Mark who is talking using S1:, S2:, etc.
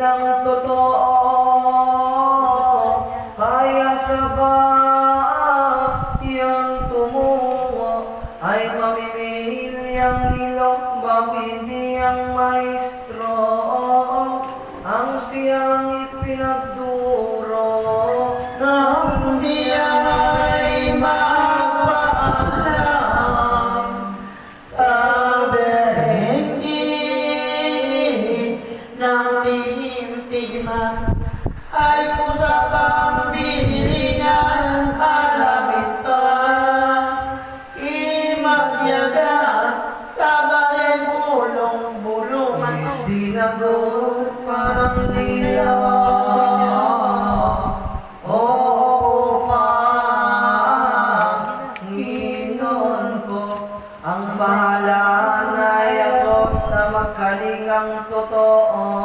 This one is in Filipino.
S1: lang totoo, kaya sa bayang tumungo ay mamimilyang ilok, hindi ang maestro ang siyang ipinagduro.
S2: Nang siya ay magpaalam sa berenggi ng timtiman, ay kusapang binilingan kalabitan, imagyaga sa bayay bulong-bulungan.
S1: Sinagot parang lilaw